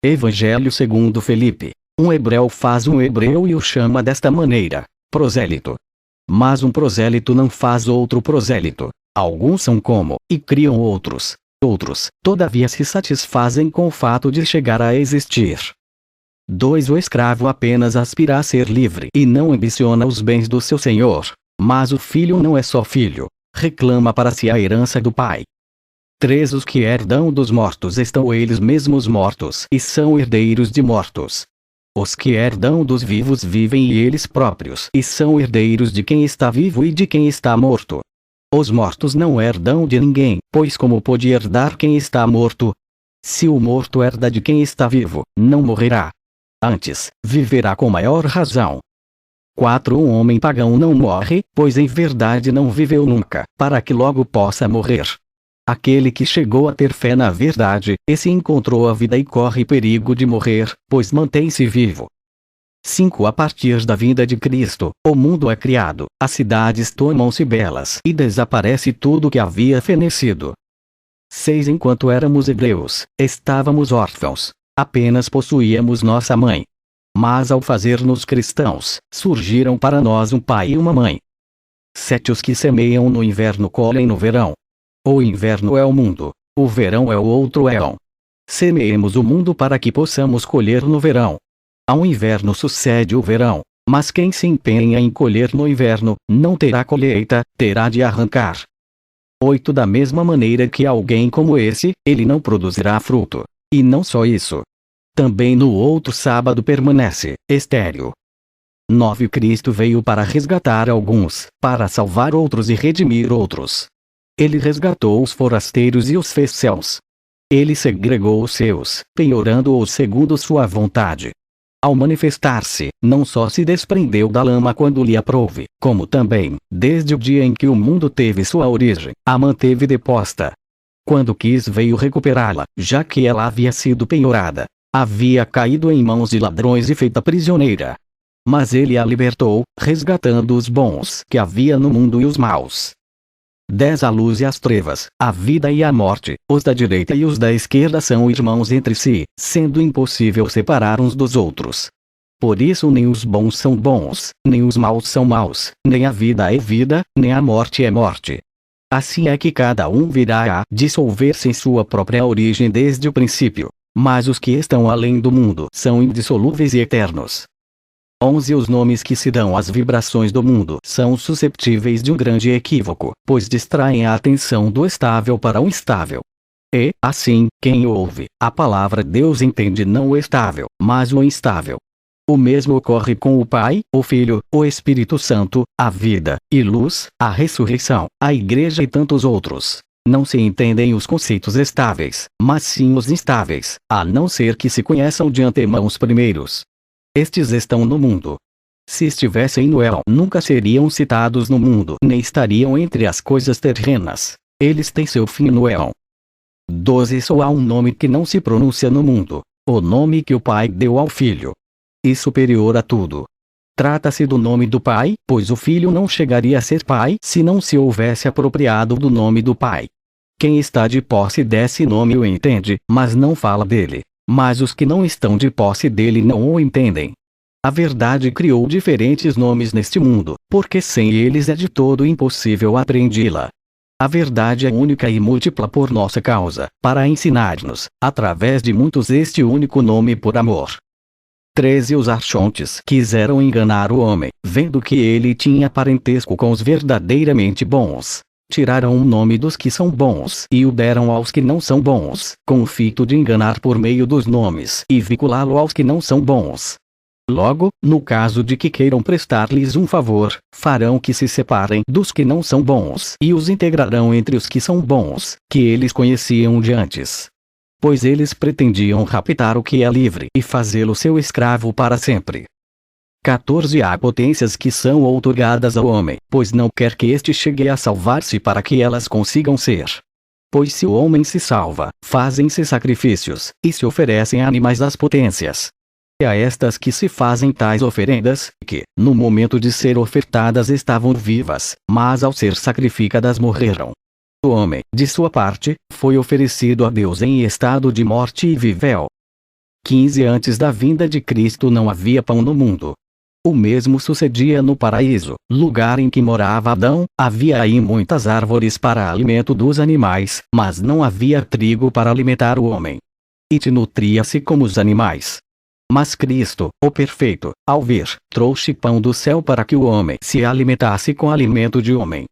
Evangelho segundo Felipe. Um hebreu faz um hebreu e o chama desta maneira: prosélito. Mas um prosélito não faz outro prosélito. Alguns são como, e criam outros. Outros, todavia, se satisfazem com o fato de chegar a existir. 2. O escravo apenas aspira a ser livre e não ambiciona os bens do seu senhor. Mas o filho não é só filho. Reclama para si a herança do pai. 3. Os que herdam dos mortos estão eles mesmos mortos e são herdeiros de mortos. Os que herdam dos vivos vivem e eles próprios e são herdeiros de quem está vivo e de quem está morto. Os mortos não herdam de ninguém, pois como pode herdar quem está morto? Se o morto herda de quem está vivo, não morrerá. Antes, viverá com maior razão. 4. Um homem pagão não morre, pois em verdade não viveu nunca, para que logo possa morrer. Aquele que chegou a ter fé na verdade, esse encontrou a vida e corre perigo de morrer, pois mantém-se vivo. 5. A partir da vinda de Cristo, o mundo é criado, as cidades tornam-se belas e desaparece tudo que havia fenecido. 6. Enquanto éramos hebreus, estávamos órfãos, apenas possuíamos nossa mãe. Mas ao fazer-nos cristãos, surgiram para nós um pai e uma mãe. 7. Os que semeiam no inverno colhem no verão. O inverno é o mundo, o verão é o outro éon. Semeemos o mundo para que possamos colher no verão. Ao inverno sucede o verão, mas quem se empenha em colher no inverno, não terá colheita, terá de arrancar. 8. Da mesma maneira que alguém como esse, ele não produzirá fruto. E não só isso. Também no outro sábado permanece estéril. 9. Cristo veio para resgatar alguns, para salvar outros e redimir outros. Ele resgatou os forasteiros e os fez céus. Ele segregou os seus, penhorando-os segundo sua vontade. Ao manifestar-se, não só se desprendeu da lama quando lhe aprouve, como também, desde o dia em que o mundo teve sua origem, a manteve deposta. Quando quis veio recuperá-la, já que ela havia sido penhorada. Havia caído em mãos de ladrões e feita prisioneira. Mas ele a libertou, resgatando os bons que havia no mundo e os maus. 10. A luz e as trevas, a vida e a morte, os da direita e os da esquerda são irmãos entre si, sendo impossível separar uns dos outros. Por isso nem os bons são bons, nem os maus são maus, nem a vida é vida, nem a morte é morte. Assim é que cada um virá a dissolver-se em sua própria origem desde o princípio. Mas os que estão além do mundo são indissolúveis e eternos. 11. Os nomes que se dão às vibrações do mundo são susceptíveis de um grande equívoco, pois distraem a atenção do estável para o instável. E, assim, quem ouve a palavra Deus entende não o estável, mas o instável. O mesmo ocorre com o Pai, o Filho, o Espírito Santo, a vida e luz, a ressurreição, a Igreja e tantos outros. Não se entendem os conceitos estáveis, mas sim os instáveis, a não ser que se conheçam de antemão os primeiros. Estes estão no mundo. Se estivessem no éon, nunca seriam citados no mundo, nem estariam entre as coisas terrenas. Eles têm seu fim no éon. 12. Só há um nome que não se pronuncia no mundo, o nome que o Pai deu ao Filho. E superior a tudo. Trata-se do nome do Pai, pois o Filho não chegaria a ser Pai se não se houvesse apropriado do nome do Pai. Quem está de posse desse nome o entende, mas não fala dele. Mas os que não estão de posse dele não o entendem. A verdade criou diferentes nomes neste mundo, porque sem eles é de todo impossível apreendê-la. A verdade é única e múltipla por nossa causa, para ensinar-nos, através de muitos, este único nome por amor. 13. Os archontes quiseram enganar o homem, vendo que ele tinha parentesco com os verdadeiramente bons. Tiraram o nome dos que são bons e o deram aos que não são bons, com o fito de enganar por meio dos nomes e vinculá-lo aos que não são bons. Logo, no caso de que queiram prestar-lhes um favor, farão que se separem dos que não são bons e os integrarão entre os que são bons, que eles conheciam de antes. Pois eles pretendiam raptar o que é livre e fazê-lo seu escravo para sempre. 14. Há potências que são outorgadas ao homem, pois não quer que este chegue a salvar-se para que elas consigam ser. Pois se o homem se salva, fazem-se sacrifícios, e se oferecem animais às potências. E a estas que se fazem tais oferendas, que, no momento de ser ofertadas estavam vivas, mas ao ser sacrificadas morreram. O homem, de sua parte, foi oferecido a Deus em estado de morte e viveu. 15 Antes da vinda de Cristo não havia pão no mundo. O mesmo sucedia no paraíso, lugar em que morava Adão. Havia aí muitas árvores para alimento dos animais, mas não havia trigo para alimentar o homem. E nutria-se como os animais. Mas Cristo, o perfeito, ao vir, trouxe pão do céu para que o homem se alimentasse com alimento de homem.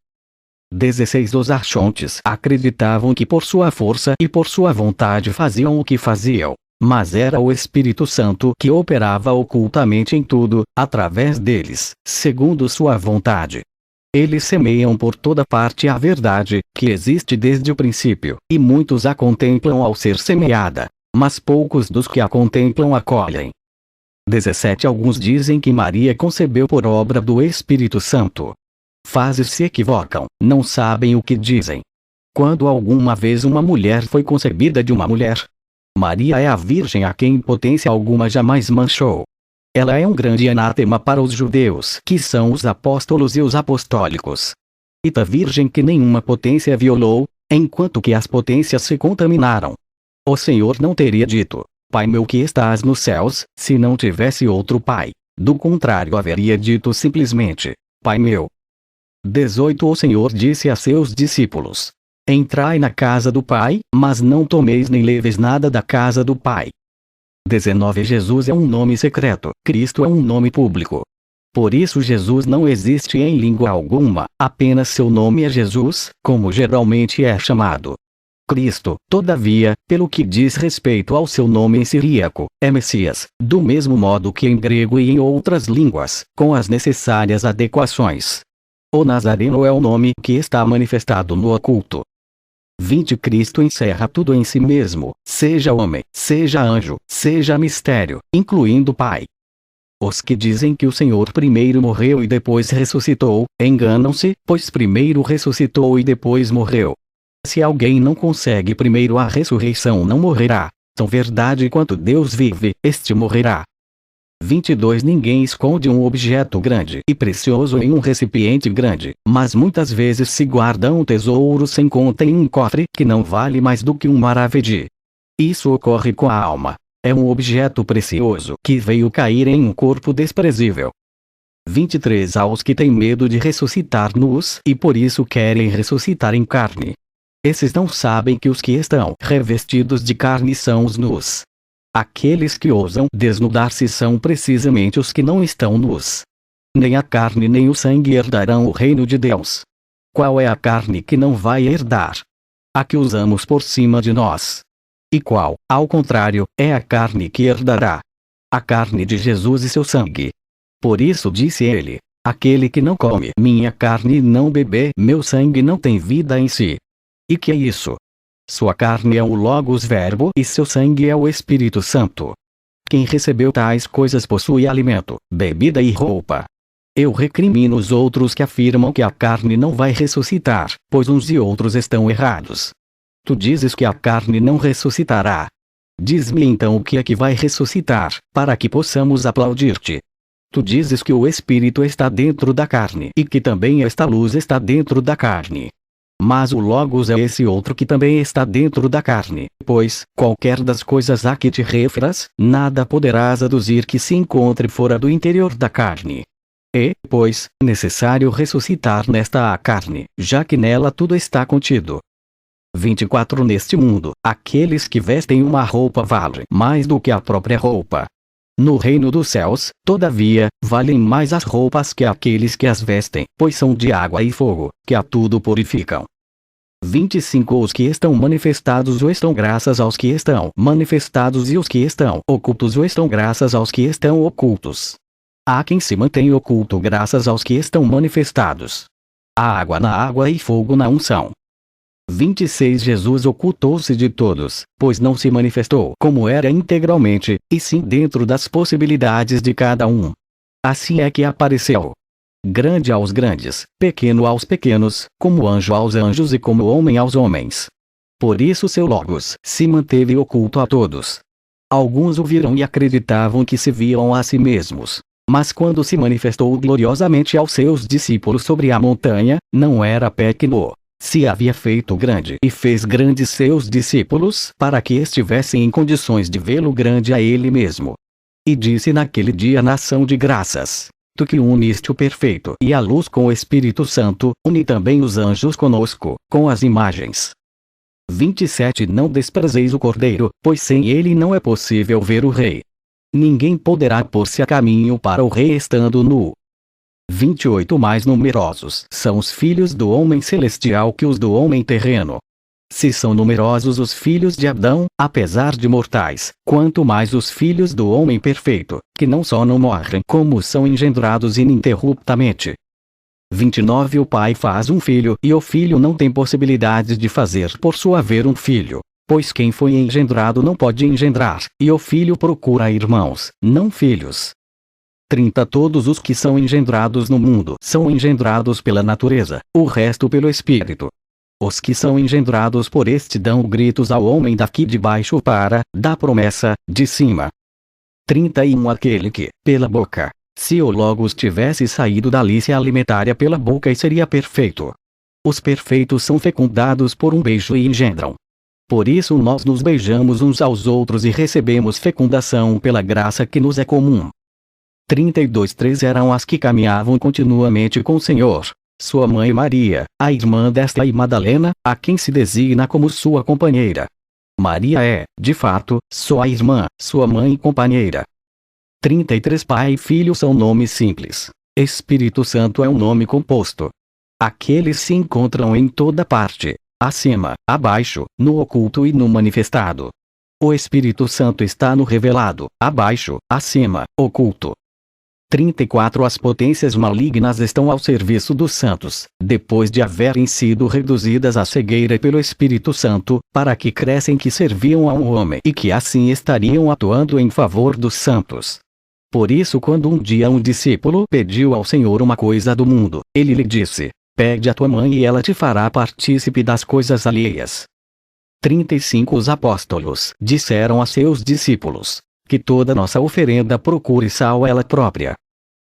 16 Os archontes acreditavam que por sua força e por sua vontade faziam o que faziam. Mas era o Espírito Santo que operava ocultamente em tudo, através deles, segundo sua vontade. Eles semeiam por toda parte a verdade, que existe desde o princípio, e muitos a contemplam ao ser semeada, mas poucos dos que a contemplam acolhem. 17 Alguns dizem que Maria concebeu por obra do Espírito Santo. Fazes se equivocam, não sabem o que dizem. Quando alguma vez uma mulher foi concebida de uma mulher, Maria é a Virgem a quem potência alguma jamais manchou. Ela é um grande anátema para os judeus, que são os apóstolos e os apostólicos. E da Virgem que nenhuma potência violou, enquanto que as potências se contaminaram. O Senhor não teria dito, Pai meu que estás nos céus, se não tivesse outro Pai. Do contrário haveria dito simplesmente, Pai meu. 18 O Senhor disse a seus discípulos: Entrai na casa do Pai, mas não tomeis nem leveis nada da casa do Pai. 19 Jesus é um nome secreto, Cristo é um nome público. Por isso Jesus não existe em língua alguma, apenas seu nome é Jesus, como geralmente é chamado. Cristo, todavia, pelo que diz respeito ao seu nome em siríaco, é Messias, do mesmo modo que em grego e em outras línguas, com as necessárias adequações. O Nazareno é o nome que está manifestado no oculto. 20 Cristo encerra tudo em si mesmo, seja homem, seja anjo, seja mistério, incluindo o Pai. Os que dizem que o Senhor primeiro morreu e depois ressuscitou, enganam-se, pois primeiro ressuscitou e depois morreu. Se alguém não consegue primeiro a ressurreição não morrerá. Tão verdade quanto Deus vive, este morrerá. 22 Ninguém esconde um objeto grande e precioso em um recipiente grande, mas muitas vezes se guarda um tesouro sem conta em um cofre que não vale mais do que um maravedí. Isso ocorre com a alma. É um objeto precioso que veio cair em um corpo desprezível. 23 Aos que têm medo de ressuscitar nus e por isso querem ressuscitar em carne. Esses não sabem que os que estão revestidos de carne são os nus. Aqueles que ousam desnudar-se são precisamente os que não estão nus. Nem a carne nem o sangue herdarão o reino de Deus. Qual é a carne que não vai herdar? A que usamos por cima de nós. E qual, ao contrário, é a carne que herdará? A carne de Jesus e seu sangue. Por isso disse ele, aquele que não come minha carne e não beber meu sangue não tem vida em si. E que é isso? Sua carne é o Logos Verbo e seu sangue é o Espírito Santo. Quem recebeu tais coisas possui alimento, bebida e roupa. Eu recrimino os outros que afirmam que a carne não vai ressuscitar, pois uns e outros estão errados. Tu dizes que a carne não ressuscitará. Diz-me então o que é que vai ressuscitar, para que possamos aplaudir-te. Tu dizes que o Espírito está dentro da carne e que também esta luz está dentro da carne. Mas o Logos é esse outro que também está dentro da carne, pois, qualquer das coisas a que te referas, nada poderás aduzir que se encontre fora do interior da carne. É, pois, necessário ressuscitar nesta a carne, já que nela tudo está contido. 24 Neste mundo, aqueles que vestem uma roupa valem mais do que a própria roupa. No reino dos céus, todavia, valem mais as roupas que aqueles que as vestem, pois são de água e fogo, que a tudo purificam. 25 Os que estão manifestados o estão graças aos que estão manifestados e os que estão ocultos o estão graças aos que estão ocultos. Há quem se mantém oculto graças aos que estão manifestados. Há água na água e fogo na unção. 26 Jesus ocultou-se de todos, pois não se manifestou como era integralmente, e sim dentro das possibilidades de cada um. Assim é que apareceu. Grande aos grandes, pequeno aos pequenos, como anjo aos anjos e como homem aos homens. Por isso seu Logos se manteve oculto a todos. Alguns o viram e acreditavam que se viam a si mesmos. Mas quando se manifestou gloriosamente aos seus discípulos sobre a montanha, não era pequeno. se havia feito grande e fez grandes seus discípulos para que estivessem em condições de vê-lo grande a ele mesmo. E disse naquele dia a nação de graças: Tu que uniste o perfeito e a luz com o Espírito Santo, une também os anjos conosco, com as imagens. 27 Não desprezeis o Cordeiro, pois sem ele não é possível ver o Rei. Ninguém poderá pôr-se a caminho para o Rei estando nu. 28 Mais numerosos são os filhos do homem celestial que os do homem terreno. Se são numerosos os filhos de Adão, apesar de mortais, quanto mais os filhos do homem perfeito, que não só não morrem como são engendrados ininterruptamente. 29 O pai faz um filho e o filho não tem possibilidade de fazer por sua ver um filho, pois quem foi engendrado não pode engendrar, e o filho procura irmãos, não filhos. 30 Todos os que são engendrados no mundo são engendrados pela natureza, o resto pelo Espírito. Os que são engendrados por este dão gritos ao homem daqui de baixo para, da promessa, de cima. 31 Aquele que, pela boca, se o Logos tivesse saído dali se alimentaria pela boca e seria perfeito. Os perfeitos são fecundados por um beijo e engendram. Por isso nós nos beijamos uns aos outros e recebemos fecundação pela graça que nos é comum. 32 Três eram as que caminhavam continuamente com o Senhor: sua mãe Maria, a irmã desta e Madalena, a quem se designa como sua companheira. Maria é, de fato, só a irmã, sua mãe e companheira. 33 Pai e Filho são nomes simples. Espírito Santo é um nome composto. Aqueles se encontram em toda parte, acima, abaixo, no oculto e no manifestado. O Espírito Santo está no revelado, abaixo, acima, oculto. 34 As potências malignas estão ao serviço dos santos, depois de haverem sido reduzidas à cegueira pelo Espírito Santo, para que crescem que serviam a um homem e que assim estariam atuando em favor dos santos. Por isso quando um dia um discípulo pediu ao Senhor uma coisa do mundo, ele lhe disse: Pede a tua mãe e ela te fará partícipe das coisas alheias. 35 Os apóstolos disseram a seus discípulos: que toda nossa oferenda procure sal ela própria.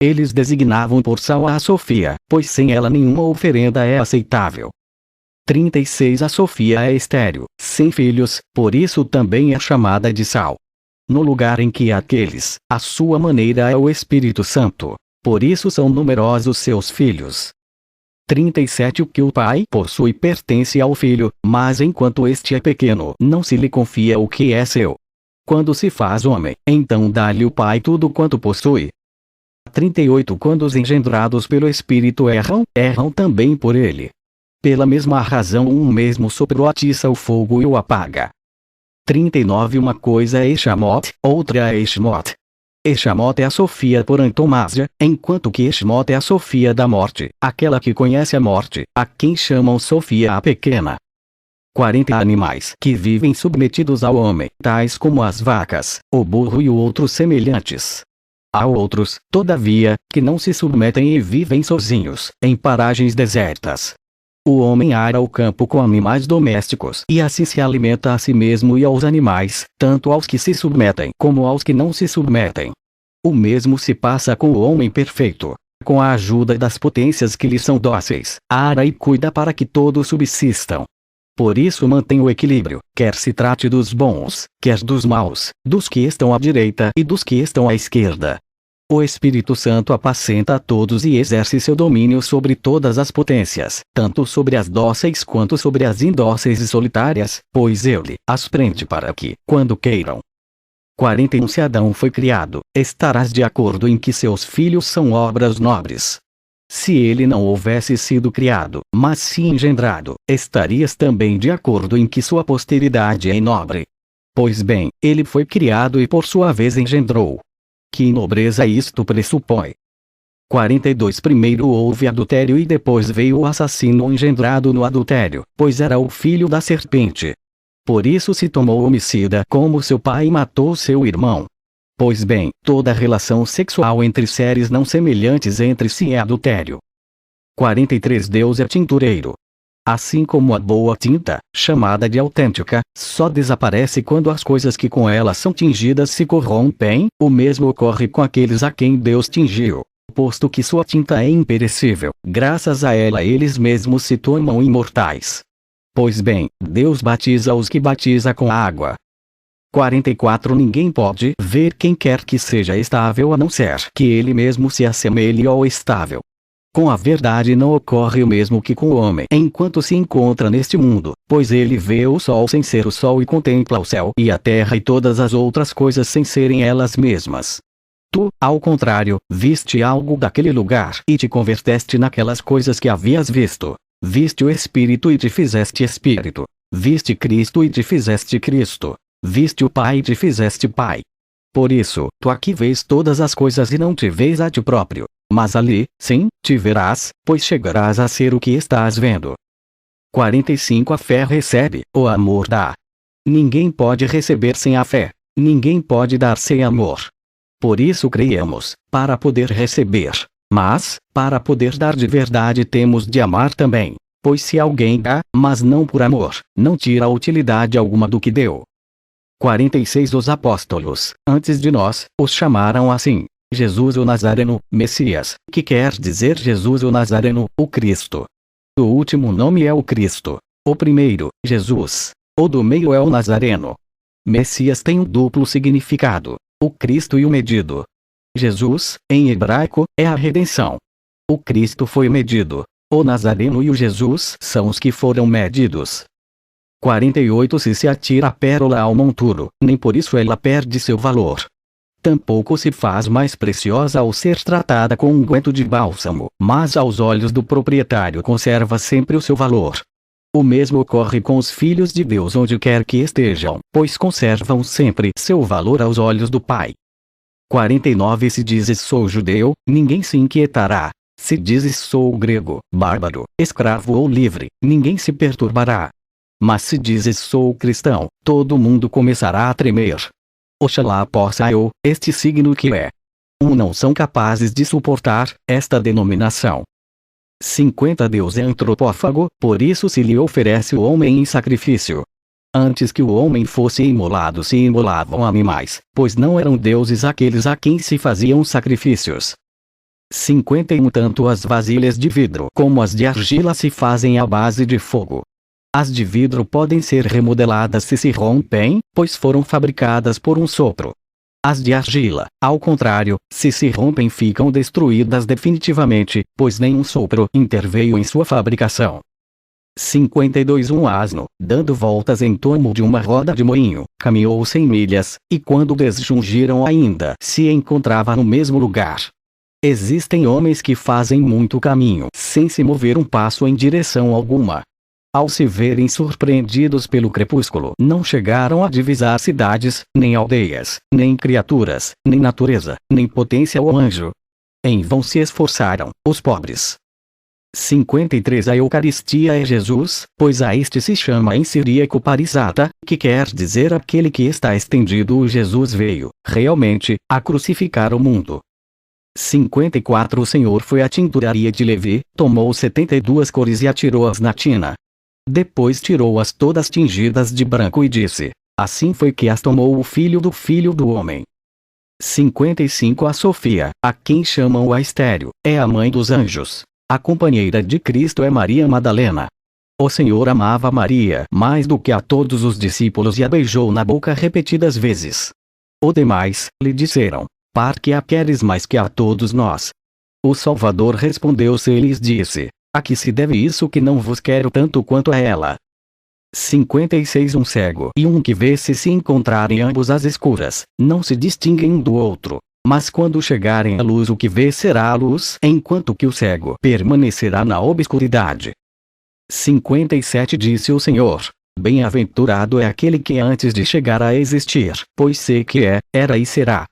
Eles designavam por sal a Sofia, pois sem ela nenhuma oferenda é aceitável. 36 A Sofia é estéril, sem filhos, por isso também é chamada de sal. No lugar em que aqueles, a sua maneira é o Espírito Santo, por isso são numerosos seus filhos. 37 O que o pai possui pertence ao filho, mas enquanto este é pequeno não se lhe confia o que é seu. Quando se faz homem, então dá-lhe o pai tudo quanto possui. 38 Quando os engendrados pelo Espírito erram, erram também por ele. Pela mesma razão um mesmo sopro atiça o fogo e o apaga. 39 Uma coisa é Eshmot, outra é Eshmot. Eshmot é a Sofia por antonomasia, enquanto que Eshmot é a Sofia da morte, aquela que conhece a morte, a quem chamam Sofia a pequena. 40 Animais que vivem submetidos ao homem, tais como as vacas, o burro e outros semelhantes. Há outros, todavia, que não se submetem e vivem sozinhos, em paragens desertas. O homem ara o campo com animais domésticos e assim se alimenta a si mesmo e aos animais, tanto aos que se submetem como aos que não se submetem. O mesmo se passa com o homem perfeito. Com a ajuda das potências que lhe são dóceis, ara e cuida para que todos subsistam. Por isso mantém o equilíbrio, quer se trate dos bons, quer dos maus, dos que estão à direita e dos que estão à esquerda. O Espírito Santo apacenta a todos e exerce seu domínio sobre todas as potências, tanto sobre as dóceis quanto sobre as indóceis e solitárias, pois ele as prende para que, quando queiram. 41 Se Adão foi criado, estarás de acordo em que seus filhos são obras nobres. Se ele não houvesse sido criado, mas se engendrado, estarias também de acordo em que sua posteridade é nobre. Pois bem, ele foi criado e por sua vez engendrou. Que nobreza isto pressupõe. 42 Primeiro houve adultério e depois veio o assassino engendrado no adultério, pois era o filho da serpente. Por isso se tomou homicida como seu pai e matou seu irmão. Pois bem, toda relação sexual entre seres não semelhantes entre si é adultério. 43 Deus é tintureiro. Assim como a boa tinta, chamada de autêntica, só desaparece quando as coisas que com ela são tingidas se corrompem, o mesmo ocorre com aqueles a quem Deus tingiu. posto que sua tinta é imperecível, graças a ela eles mesmos se tornam imortais. Pois bem, Deus batiza os que batiza com água. 44 Ninguém pode ver quem quer que seja estável a não ser que ele mesmo se assemelhe ao estável. Com a verdade não ocorre o mesmo que com o homem enquanto se encontra neste mundo, pois ele vê o sol sem ser o sol e contempla o céu e a terra e todas as outras coisas sem serem elas mesmas. Tu, ao contrário, viste algo daquele lugar e te converteste naquelas coisas que havias visto. Viste o Espírito e te fizeste Espírito. Viste Cristo e te fizeste Cristo. Viste o Pai e te fizeste Pai. Por isso, tu aqui vês todas as coisas e não te vês a ti próprio. Mas ali, sim, te verás, pois chegarás a ser o que estás vendo. 45 A fé recebe, o amor dá. Ninguém pode receber sem a fé. Ninguém pode dar sem amor. Por isso criamos, para poder receber. Mas, para poder dar de verdade temos de amar também. Pois se alguém dá, mas não por amor, não tira utilidade alguma do que deu. 46 Os apóstolos, antes de nós, os chamaram assim: Jesus o Nazareno, Messias, que quer dizer Jesus o Nazareno, o Cristo. O último nome é o Cristo. O primeiro, Jesus. O do meio é o Nazareno. Messias tem um duplo significado: o Cristo e o medido. Jesus, em hebraico, é a redenção. O Cristo foi medido. O Nazareno e o Jesus são os que foram medidos. 48 Se atira a pérola ao monturo, nem por isso ela perde seu valor. Tampouco se faz mais preciosa ao ser tratada com unguento de bálsamo, mas aos olhos do proprietário conserva sempre o seu valor. O mesmo ocorre com os filhos de Deus onde quer que estejam, pois conservam sempre seu valor aos olhos do Pai. 49 Se dizes sou judeu, ninguém se inquietará. Se dizes sou grego, bárbaro, escravo ou livre, ninguém se perturbará. Mas se dizes sou cristão, todo mundo começará a tremer. Oxalá possa eu, este signo que é. Não são capazes de suportar esta denominação. 50 Deus é antropófago, por isso se lhe oferece o homem em sacrifício. Antes que o homem fosse imolado se imolavam animais, pois não eram deuses aqueles a quem se faziam sacrifícios. 51 Tanto as vasilhas de vidro como as de argila se fazem à base de fogo. As de vidro podem ser remodeladas se rompem, pois foram fabricadas por um sopro. As de argila, ao contrário, se rompem ficam destruídas definitivamente, pois nenhum sopro interveio em sua fabricação. 52 Um asno, dando voltas em torno de uma roda de moinho, caminhou 100 milhas, e quando desjungiram ainda se encontrava no mesmo lugar. Existem homens que fazem muito caminho sem se mover um passo em direção alguma. Ao se verem surpreendidos pelo crepúsculo, não chegaram a divisar cidades, nem aldeias, nem criaturas, nem natureza, nem potência ou anjo. Em vão se esforçaram, os pobres. 53 A Eucaristia é Jesus, pois a este se chama em siríaco parisata, que quer dizer aquele que está estendido. O Jesus veio, realmente, a crucificar o mundo. 54 O Senhor foi à tinturaria de Levi, tomou 72 cores e atirou-as na tina. Depois tirou-as todas tingidas de branco e disse: assim foi que as tomou o Filho do Homem. 55 A Sofia, a quem chamam a Estéreo, é a mãe dos anjos. A companheira de Cristo é Maria Madalena. O Senhor amava Maria mais do que a todos os discípulos e a beijou na boca repetidas vezes. Os demais lhe disseram: Par que a queres mais que a todos nós? O Salvador respondeu-se e lhes disse: a que se deve isso que não vos quero tanto quanto a ela? 56 Um cego e um que vê se encontrarem ambos às escuras, não se distinguem um do outro. Mas quando chegarem à luz o que vê será a luz, enquanto que o cego permanecerá na obscuridade. 57 Disse o Senhor: bem-aventurado é aquele que antes de chegar a existir, pois sei que é, era e será.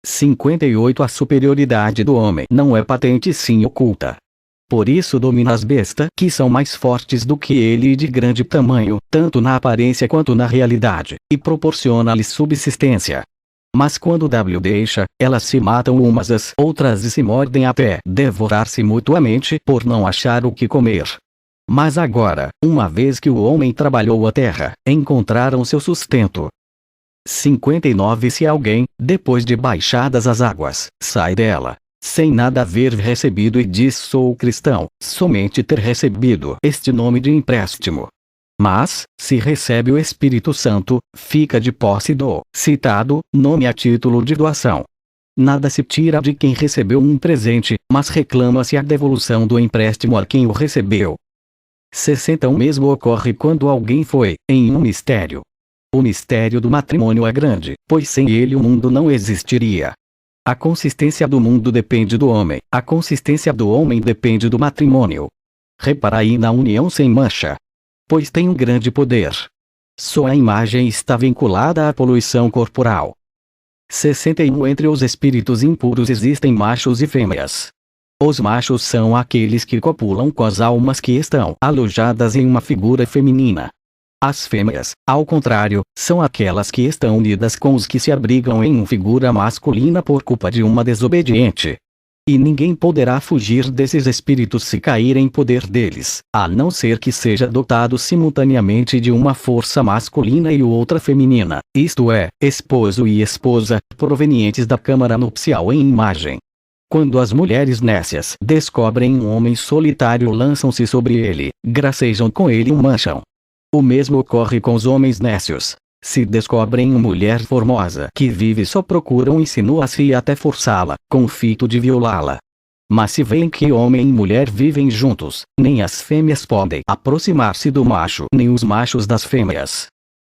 58 A superioridade do homem não é patente sim oculta. Por isso domina as bestas que são mais fortes do que ele e de grande tamanho, tanto na aparência quanto na realidade, e proporciona-lhes subsistência. Mas quando deixa, elas se matam umas às outras e se mordem até devorar-se mutuamente por não achar o que comer. Mas agora, uma vez que o homem trabalhou a terra, encontraram seu sustento. 59 Se alguém, depois de baixadas as águas, sai dela, sem nada haver recebido, e diz: sou cristão, somente ter recebido este nome de empréstimo. Mas, se recebe o Espírito Santo, fica de posse do citado nome a título de doação. Nada se tira de quem recebeu um presente, mas reclama-se a devolução do empréstimo a quem o recebeu. 60. O mesmo ocorre quando alguém foi, em um mistério. O mistério do matrimônio é grande, pois sem ele o mundo não existiria. A consistência do mundo depende do homem, a consistência do homem depende do matrimônio. Reparai na união sem mancha. Pois tem um grande poder. Só a imagem está vinculada à poluição corporal. 61. Entre os espíritos impuros existem machos e fêmeas. Os machos são aqueles que copulam com as almas que estão alojadas em uma figura feminina. As fêmeas, ao contrário, são aquelas que estão unidas com os que se abrigam em uma figura masculina por culpa de uma desobediente. E ninguém poderá fugir desses espíritos se cair em poder deles, a não ser que seja dotado simultaneamente de uma força masculina e outra feminina, isto é, esposo e esposa, provenientes da câmara nupcial em imagem. Quando as mulheres nécias descobrem um homem solitário, lançam-se sobre ele, gracejam com ele e o mancham. O mesmo ocorre com os homens nécios. Se descobrem uma mulher formosa que vive só, procuram insinuar-se e até forçá-la, com o fito de violá-la. Mas se veem que homem e mulher vivem juntos, nem as fêmeas podem aproximar-se do macho, nem os machos das fêmeas.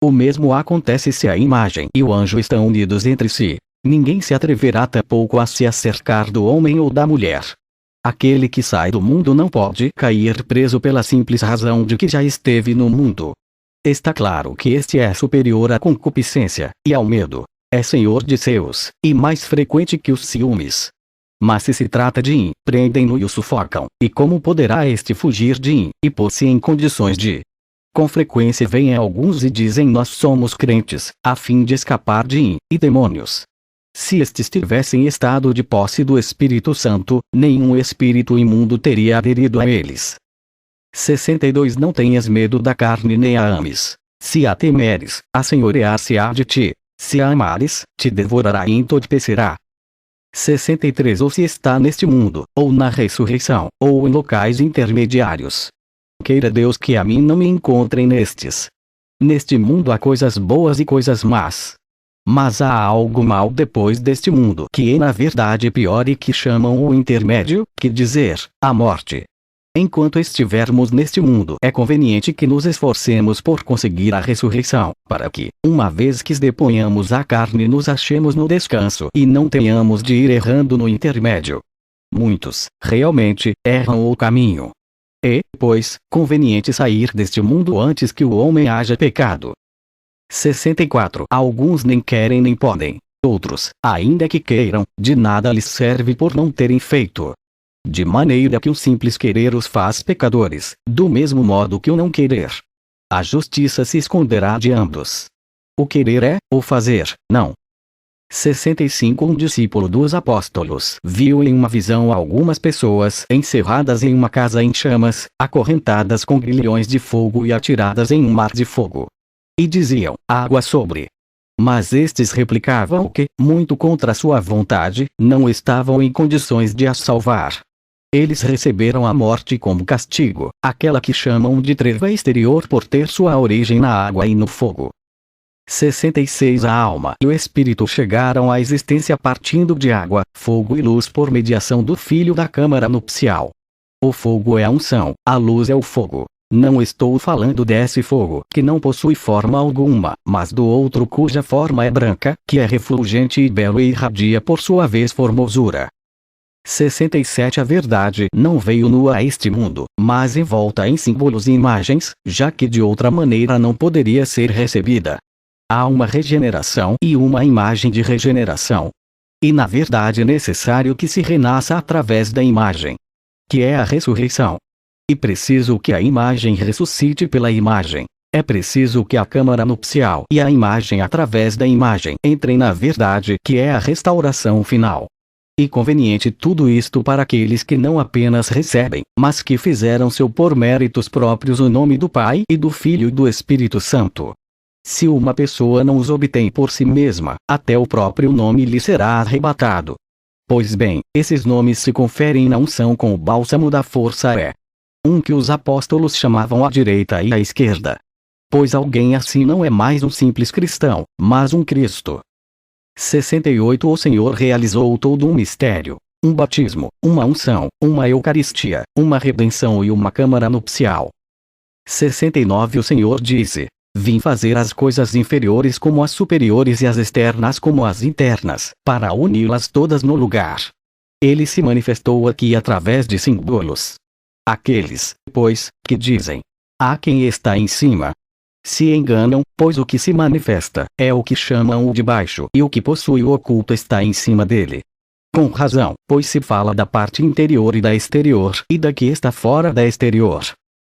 O mesmo acontece se a imagem e o anjo estão unidos entre si. Ninguém se atreverá tampouco a se acercar do homem ou da mulher. Aquele que sai do mundo não pode cair preso pela simples razão de que já esteve no mundo. Está claro que este é superior à concupiscência, e ao medo. É senhor de seus, e mais frequente que os ciúmes. Mas se trata de In, prendem-no e o sufocam, e como poderá este fugir de In, e pôr-se em condições de... Com frequência vêm alguns e dizem: nós somos crentes, a fim de escapar de In, e demônios. Se estes tivessem estado de posse do Espírito Santo, nenhum espírito imundo teria aderido a eles. 62. Não tenhas medo da carne nem a ames. Se a temeres, assenhorear-se-á de ti. Se a amares, te devorará e entorpecerá. 63. Ou se está neste mundo, ou na ressurreição, ou em locais intermediários. Queira Deus que a mim não me encontrem nestes. Neste mundo há coisas boas e coisas más. Mas há algo mal depois deste mundo que é na verdade pior e que chamam o intermédio, que dizer, a morte. Enquanto estivermos neste mundo, é conveniente que nos esforcemos por conseguir a ressurreição, para que, uma vez que deponhamos a carne, nos achemos no descanso e não tenhamos de ir errando no intermédio. Muitos, realmente, erram o caminho. É, pois, conveniente sair deste mundo antes que o homem haja pecado. 64. Alguns nem querem nem podem. Outros, ainda que queiram, de nada lhes serve por não terem feito. De maneira que o simples querer os faz pecadores, do mesmo modo que o não querer. A justiça se esconderá de ambos. O querer é, o fazer, não. 65. Um discípulo dos apóstolos viu em uma visão algumas pessoas encerradas em uma casa em chamas, acorrentadas com grilhões de fogo e atiradas em um mar de fogo. E diziam: água sobre. Mas estes replicavam que, muito contra sua vontade, não estavam em condições de as salvar. Eles receberam a morte como castigo, aquela que chamam de treva exterior por ter sua origem na água e no fogo. 66. A alma e o espírito chegaram à existência partindo de água, fogo e luz por mediação do filho da câmara nupcial. O fogo é a unção, a luz é o fogo. Não estou falando desse fogo que não possui forma alguma, mas do outro cuja forma é branca, que é refulgente e belo e irradia por sua vez formosura. 67. A verdade não veio nua a este mundo, mas envolta em símbolos e imagens, já que de outra maneira não poderia ser recebida. Há uma regeneração e uma imagem de regeneração. E na verdade é necessário que se renasça através da imagem, que é a ressurreição. E preciso que a imagem ressuscite pela imagem. É preciso que a câmara nupcial e a imagem através da imagem entrem na verdade, que é a restauração final. E conveniente tudo isto para aqueles que não apenas recebem, mas que fizeram seu por méritos próprios o nome do Pai e do Filho e do Espírito Santo. Se uma pessoa não os obtém por si mesma, até o próprio nome lhe será arrebatado. Pois bem, esses nomes se conferem na unção com o bálsamo da força um que os apóstolos chamavam à direita e à esquerda. Pois alguém assim não é mais um simples cristão, mas um Cristo. 68 O Senhor realizou todo um mistério, um batismo, uma unção, uma eucaristia, uma redenção e uma câmara nupcial. 69 O Senhor disse: vim fazer as coisas inferiores como as superiores e as externas como as internas, para uni-las todas no lugar. Ele se manifestou aqui através de símbolos. Aqueles, pois, que dizem: há quem está em cima, se enganam, pois o que se manifesta é o que chamam o de baixo, e o que possui o oculto está em cima dele. Com razão, pois se fala da parte interior e da exterior, e da que está fora da exterior.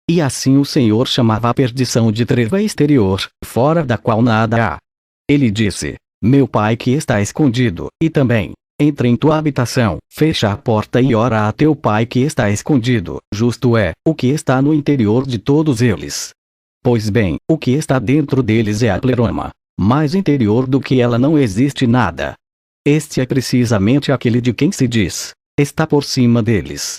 E assim o Senhor chamava a perdição de treva exterior, fora da qual nada há. Ele disse: meu Pai que está escondido, e também, entra em tua habitação, fecha a porta e ora a teu Pai que está escondido, justo é, o que está no interior de todos eles. Pois bem, o que está dentro deles é a pleroma. Mais interior do que ela não existe nada. Este é precisamente aquele de quem se diz: está por cima deles.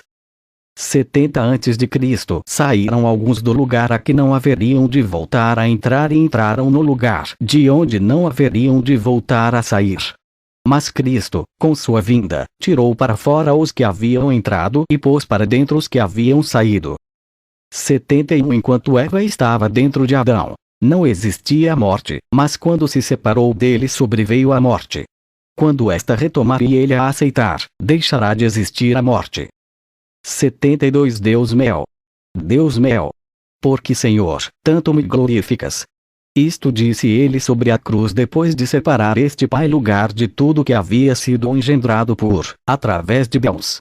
70 Antes de Cristo saíram alguns do lugar a que não haveriam de voltar a entrar e entraram no lugar de onde não haveriam de voltar a sair. Mas Cristo, com sua vinda, tirou para fora os que haviam entrado e pôs para dentro os que haviam saído. 71 Enquanto Eva estava dentro de Adão, não existia a morte, mas quando se separou dele sobreveio a morte. Quando esta retomar e ele a aceitar, deixará de existir a morte. 72 Deus meu, porque Senhor, tanto me glorificas. Isto disse ele sobre a cruz depois de separar este Pai lugar de tudo que havia sido engendrado através de Deus.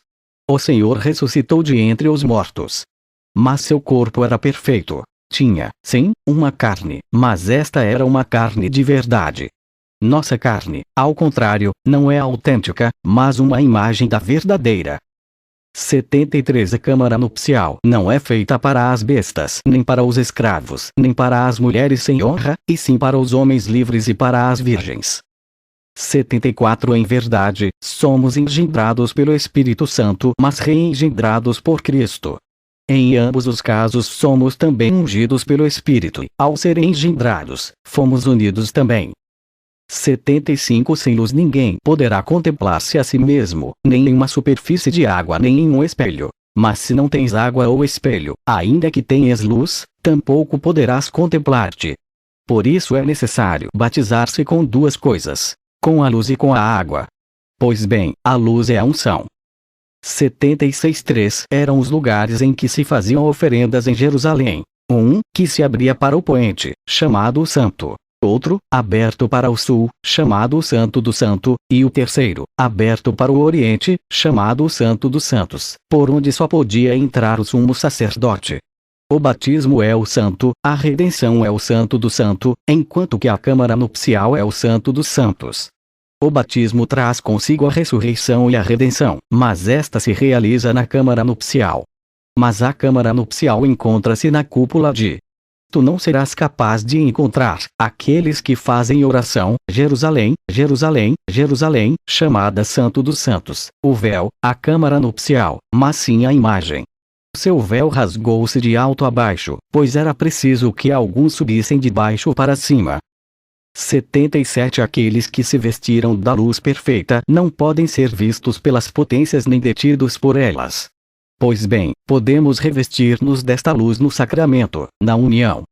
O Senhor ressuscitou de entre os mortos. Mas seu corpo era perfeito. Tinha, sim, uma carne, mas esta era uma carne de verdade. Nossa carne, ao contrário, não é autêntica, mas uma imagem da verdadeira. 73 A câmara nupcial não é feita para as bestas, nem para os escravos, nem para as mulheres sem honra, e sim para os homens livres e para as virgens. 74 Em verdade, somos engendrados pelo Espírito Santo, mas reengendrados por Cristo. Em ambos os casos somos também ungidos pelo Espírito e, ao serem engendrados, fomos unidos também. 75 Sem luz ninguém poderá contemplar-se a si mesmo, nem em uma superfície de água nem em um espelho. Mas se não tens água ou espelho, ainda que tenhas luz, tampouco poderás contemplar-te. Por isso é necessário batizar-se com duas coisas, com a luz e com a água. Pois bem, a luz é a unção. 76 3 Eram os lugares em que se faziam oferendas em Jerusalém. Um, que se abria para o poente, chamado o Santo. Outro, aberto para o sul, chamado o Santo do Santo. E o terceiro, aberto para o oriente, chamado o Santo dos Santos, por onde só podia entrar o sumo sacerdote. O batismo é o santo, a redenção é o Santo do Santo, enquanto que a câmara nupcial é o Santo dos Santos. O batismo traz consigo a ressurreição e a redenção, mas esta se realiza na câmara nupcial. Mas a câmara nupcial encontra-se na cúpula de. Tu não serás capaz de encontrar aqueles que fazem oração, Jerusalém, Jerusalém, Jerusalém, chamada Santo dos Santos, o véu, a câmara nupcial, mas sim a imagem. Seu véu rasgou-se de alto a baixo, pois era preciso que alguns subissem de baixo para cima. 77 Aqueles que se vestiram da luz perfeita não podem ser vistos pelas potências nem detidos por elas. Pois bem, podemos revestir-nos desta luz no sacramento, na união.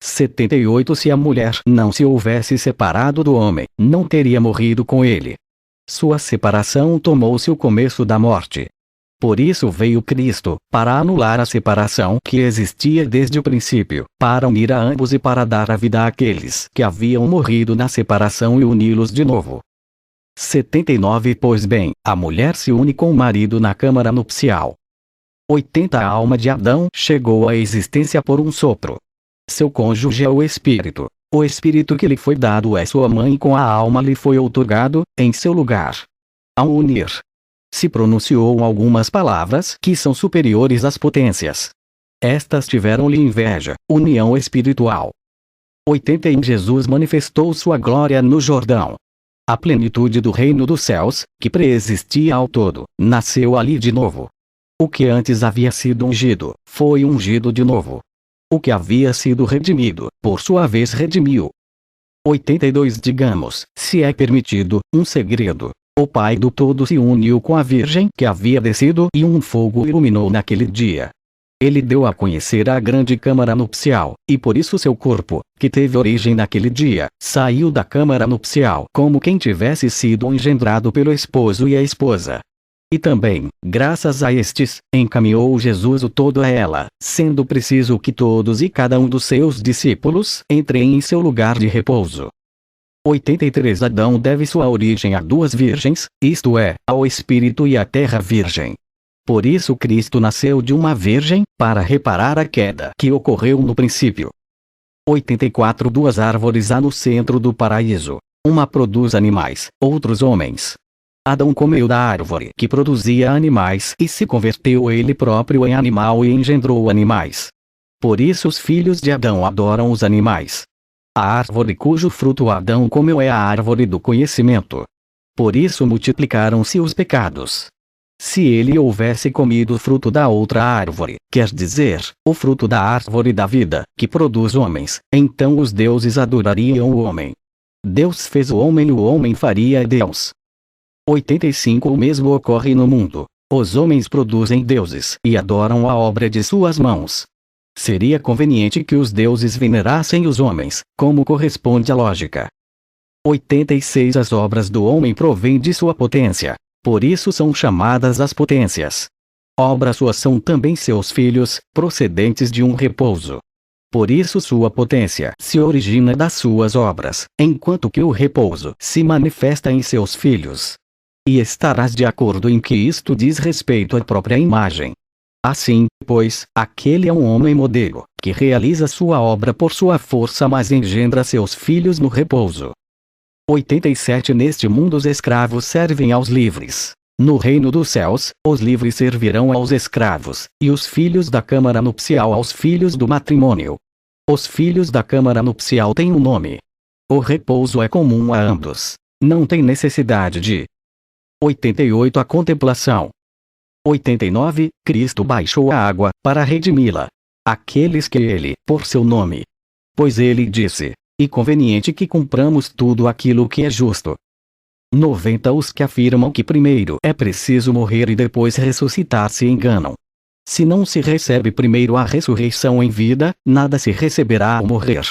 78 Se a mulher não se houvesse separado do homem, não teria morrido com ele. Sua separação tomou-se o começo da morte. Por isso veio Cristo, para anular a separação que existia desde o princípio, para unir a ambos e para dar a vida àqueles que haviam morrido na separação e uni-los de novo. 79 Pois bem, a mulher se une com o marido na câmara nupcial. 80 A alma de Adão chegou à existência por um sopro. Seu cônjuge é o Espírito. O Espírito que lhe foi dado é sua mãe e com a alma lhe foi outorgado, em seu lugar. Ao unir, se pronunciou algumas palavras que são superiores às potências. Estas tiveram-lhe inveja, união espiritual. 81 Jesus manifestou sua glória no Jordão. A plenitude do reino dos céus, que preexistia ao todo, nasceu ali de novo. O que antes havia sido ungido, foi ungido de novo. O que havia sido redimido, por sua vez redimiu. 82 Digamos, se é permitido, um segredo. O Pai do Todo se uniu com a Virgem que havia descido e um fogo iluminou naquele dia. Ele deu a conhecer a grande câmara nupcial, e por isso seu corpo, que teve origem naquele dia, saiu da câmara nupcial como quem tivesse sido engendrado pelo esposo e a esposa. E também, graças a estes, encaminhou Jesus o todo a ela, sendo preciso que todos e cada um dos seus discípulos entrem em seu lugar de repouso. 83 Adão deve sua origem a duas virgens, isto é, ao Espírito e à terra virgem. Por isso Cristo nasceu de uma virgem, para reparar a queda que ocorreu no princípio. 84 Duas árvores há no centro do paraíso. Uma produz animais, outros homens. Adão comeu da árvore que produzia animais e se converteu ele próprio em animal e engendrou animais. Por isso os filhos de Adão adoram os animais. A árvore cujo fruto Adão comeu é a árvore do conhecimento. Por isso multiplicaram-se os pecados. Se ele houvesse comido o fruto da outra árvore, quer dizer, o fruto da árvore da vida, que produz homens, então os deuses adorariam o homem. Deus fez o homem e o homem faria Deus. 85 O mesmo ocorre no mundo. Os homens produzem deuses e adoram a obra de suas mãos. Seria conveniente que os deuses venerassem os homens, como corresponde à lógica. 86 As obras do homem provêm de sua potência. Por isso são chamadas as potências. Obras suas são também seus filhos, procedentes de um repouso. Por isso sua potência se origina das suas obras, enquanto que o repouso se manifesta em seus filhos. E estarás de acordo em que isto diz respeito à própria imagem. Assim, pois, aquele é um homem modelo, que realiza sua obra por sua força mas engendra seus filhos no repouso. 87 Neste mundo os escravos servem aos livres. No reino dos céus, os livres servirão aos escravos, e os filhos da câmara nupcial aos filhos do matrimônio. Os filhos da câmara nupcial têm um nome. O repouso é comum a ambos. Não tem necessidade de. 88 A contemplação. 89 Cristo baixou a água, para redimi-la. Aqueles que ele, por seu nome. Pois ele disse, e conveniente que cumpramos tudo aquilo que é justo. 90 Os que afirmam que primeiro é preciso morrer e depois ressuscitar se enganam. Se não se recebe primeiro a ressurreição em vida, nada se receberá ao morrer.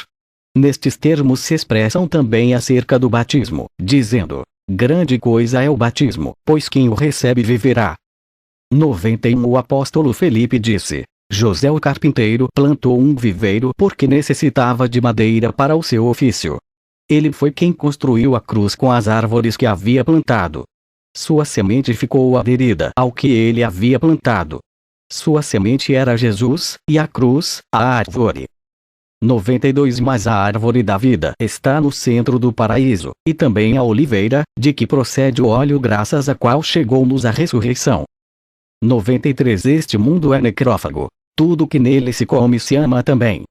Nestes termos se expressam também acerca do batismo, dizendo, grande coisa é o batismo, pois quem o recebe viverá. 91 O apóstolo Felipe disse, José o carpinteiro plantou um viveiro porque necessitava de madeira para o seu ofício. Ele foi quem construiu a cruz com as árvores que havia plantado. Sua semente ficou aderida ao que ele havia plantado. Sua semente era Jesus, e a cruz, a árvore. 92 Mas a árvore da vida está no centro do paraíso, e também a oliveira, de que procede o óleo graças a qual chegou-nos a ressurreição. 93 Este mundo é necrófago. Tudo que nele se come se ama também.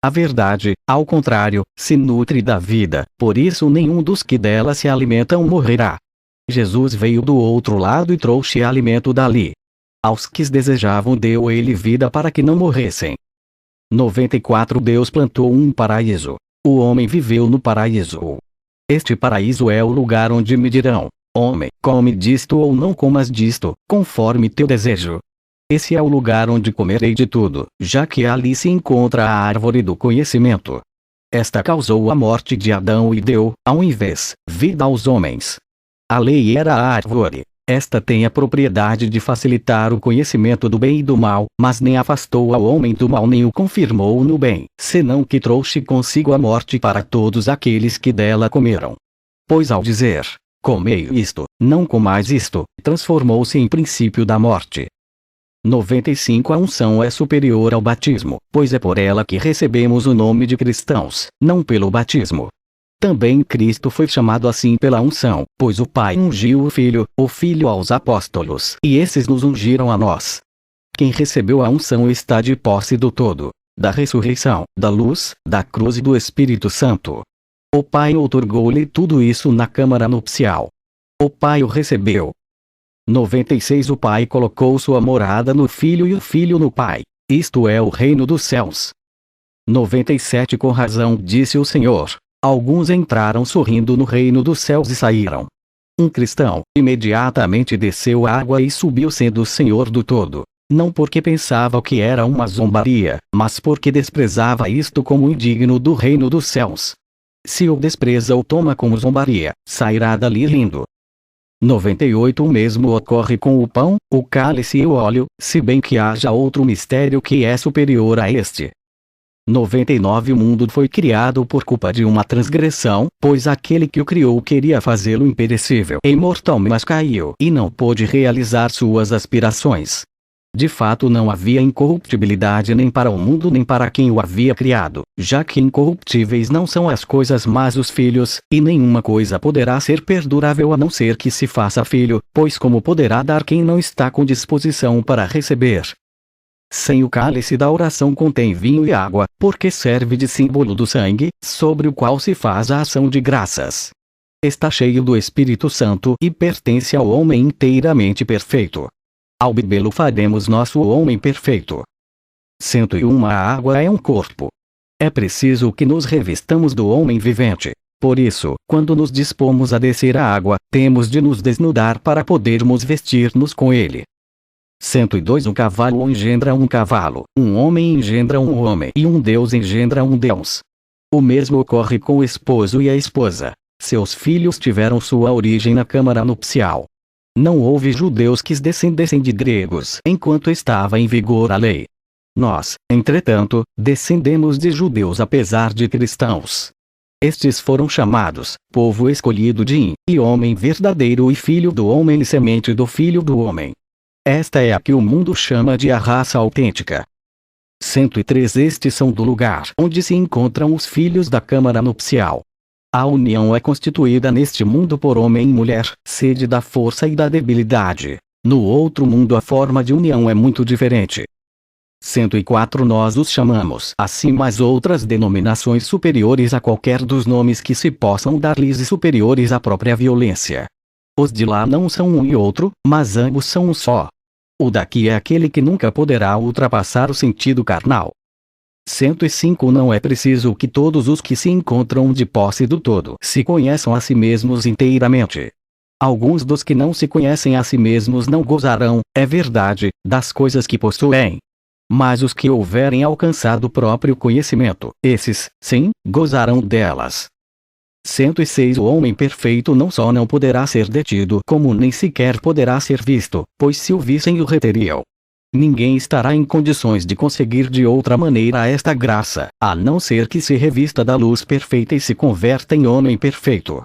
A verdade, ao contrário, se nutre da vida, por isso nenhum dos que dela se alimentam morrerá. Jesus veio do outro lado e trouxe alimento dali. Aos que desejavam deu ele vida para que não morressem. 94 Deus plantou um paraíso. O homem viveu no paraíso. Este paraíso é o lugar onde me dirão, homem, come disto ou não comas disto, conforme teu desejo. Esse é o lugar onde comerei de tudo, já que ali se encontra a árvore do conhecimento. Esta causou a morte de Adão e deu, ao invés, vida aos homens. A lei era a árvore. Esta tem a propriedade de facilitar o conhecimento do bem e do mal, mas nem afastou ao homem do mal nem o confirmou no bem, senão que trouxe consigo a morte para todos aqueles que dela comeram. Pois ao dizer, comei isto, não comais isto, transformou-se em princípio da morte. 95 A unção é superior ao batismo, pois é por ela que recebemos o nome de cristãos, não pelo batismo. Também Cristo foi chamado assim pela unção, pois o Pai ungiu o Filho aos apóstolos, e esses nos ungiram a nós. Quem recebeu a unção está de posse do todo, da ressurreição, da luz, da cruz e do Espírito Santo. O pai outorgou-lhe tudo isso na câmara nupcial. O pai o recebeu. 96 O pai colocou sua morada no filho e o filho no pai. Isto é o reino dos céus. 97 Com razão disse o Senhor. Alguns entraram sorrindo no reino dos céus e saíram. Um cristão imediatamente desceu a água e subiu sendo o Senhor do todo. Não porque pensava que era uma zombaria, mas porque desprezava isto como indigno do reino dos céus. Se o despreza ou toma como zombaria, sairá dali rindo. 98 O mesmo ocorre com o pão, o cálice e o óleo, se bem que haja outro mistério que é superior a este. 99 O mundo foi criado por culpa de uma transgressão, pois aquele que o criou queria fazê-lo imperecível e imortal, mas caiu e não pôde realizar suas aspirações. De fato não havia incorruptibilidade nem para o mundo nem para quem o havia criado, já que incorruptíveis não são as coisas mas os filhos, e nenhuma coisa poderá ser perdurável a não ser que se faça filho, pois como poderá dar quem não está com disposição para receber? Sem o cálice da oração contém vinho e água, porque serve de símbolo do sangue, sobre o qual se faz a ação de graças. Está cheio do Espírito Santo e pertence ao homem inteiramente perfeito. Ao bebê-lo faremos nosso homem perfeito. 101 A água é um corpo. É preciso que nos revistamos do homem vivente. Por isso, quando nos dispomos a descer a água, temos de nos desnudar para podermos vestir-nos com ele. 102 Um cavalo engendra um cavalo, um homem engendra um homem e um Deus engendra um Deus. O mesmo ocorre com o esposo e a esposa. Seus filhos tiveram sua origem na câmara nupcial. Não houve judeus que descendessem de gregos enquanto estava em vigor a lei. Nós, entretanto, descendemos de judeus apesar de cristãos. Estes foram chamados, povo escolhido de Im, e homem verdadeiro e filho do homem e semente do filho do homem. Esta é a que o mundo chama de a raça autêntica. 103 Estes são do lugar onde se encontram os filhos da câmara nupcial. A união é constituída neste mundo por homem e mulher, sede da força e da debilidade. No outro mundo a forma de união é muito diferente. 104 Nós os chamamos assim mas outras denominações superiores a qualquer dos nomes que se possam dar-lhes e superiores à própria violência. Os de lá não são um e outro, mas ambos são um só. O daqui é aquele que nunca poderá ultrapassar o sentido carnal. 105 Não é preciso que todos os que se encontram de posse do todo se conheçam a si mesmos inteiramente. Alguns dos que não se conhecem a si mesmos não gozarão, é verdade, das coisas que possuem. Mas os que houverem alcançado o próprio conhecimento, esses, sim, gozarão delas. 106 O homem perfeito não só não poderá ser detido como nem sequer poderá ser visto, pois se o vissem o reteriam. Ninguém estará em condições de conseguir de outra maneira esta graça, a não ser que se revista da luz perfeita e se converta em homem perfeito.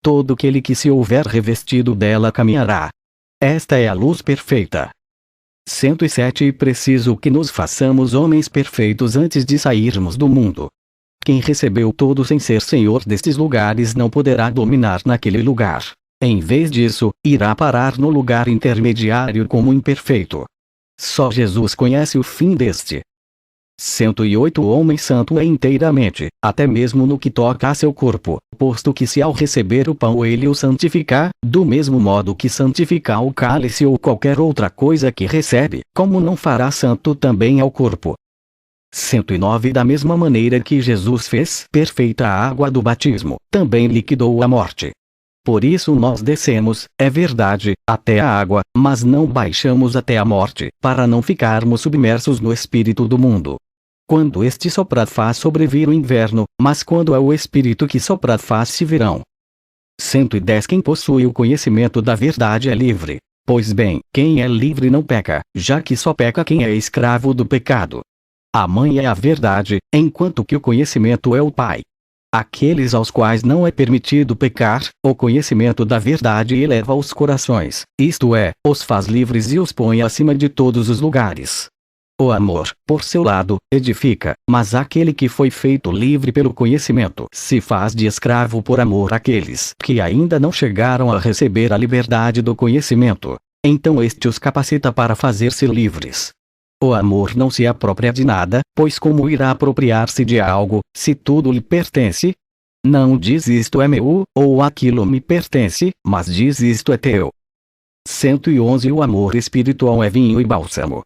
Todo aquele que se houver revestido dela caminhará. Esta é a luz perfeita. 107 E preciso que nos façamos homens perfeitos antes de sairmos do mundo. Quem recebeu todo sem ser senhor destes lugares não poderá dominar naquele lugar. Em vez disso, irá parar no lugar intermediário como imperfeito. Só Jesus conhece o fim deste. 108 O homem santo é inteiramente, até mesmo no que toca a seu corpo, posto que se ao receber o pão ele o santificar, do mesmo modo que santificar o cálice ou qualquer outra coisa que recebe, como não fará santo também ao corpo. 109 Da mesma maneira que Jesus fez perfeita a água do batismo, também liquidou a morte. Por isso nós descemos, é verdade, até a água, mas não baixamos até a morte, para não ficarmos submersos no espírito do mundo. Quando este soprar faz sobrevir o inverno, mas quando é o espírito que soprar faz-se verão. 110 Quem possui o conhecimento da verdade é livre. Pois bem, quem é livre não peca, já que só peca quem é escravo do pecado. A mãe é a verdade, enquanto que o conhecimento é o pai. Aqueles aos quais não é permitido pecar, o conhecimento da verdade eleva os corações, isto é, os faz livres e os põe acima de todos os lugares. O amor, por seu lado, edifica, mas aquele que foi feito livre pelo conhecimento se faz de escravo por amor àqueles que ainda não chegaram a receber a liberdade do conhecimento. Então este os capacita para fazer-se livres. O amor não se apropria de nada, pois como irá apropriar-se de algo, se tudo lhe pertence? Não diz isto é meu, ou aquilo me pertence, mas diz isto é teu. 111 O amor espiritual é vinho e bálsamo.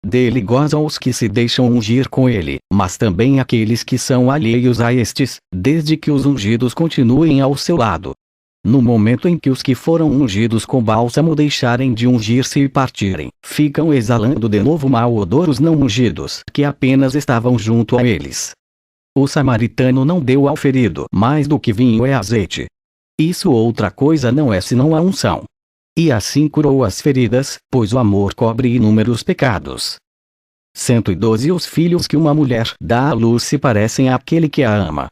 Dele gozam os que se deixam ungir com ele, mas também aqueles que são alheios a estes, desde que os ungidos continuem ao seu lado. No momento em que os que foram ungidos com bálsamo deixarem de ungir-se e partirem, ficam exalando de novo mau odor os não ungidos, que apenas estavam junto a eles. O samaritano não deu ao ferido mais do que vinho e azeite. Isso outra coisa não é senão a unção. E assim curou as feridas, pois o amor cobre inúmeros pecados. 112 Os filhos que uma mulher dá à luz se parecem àquele que a ama.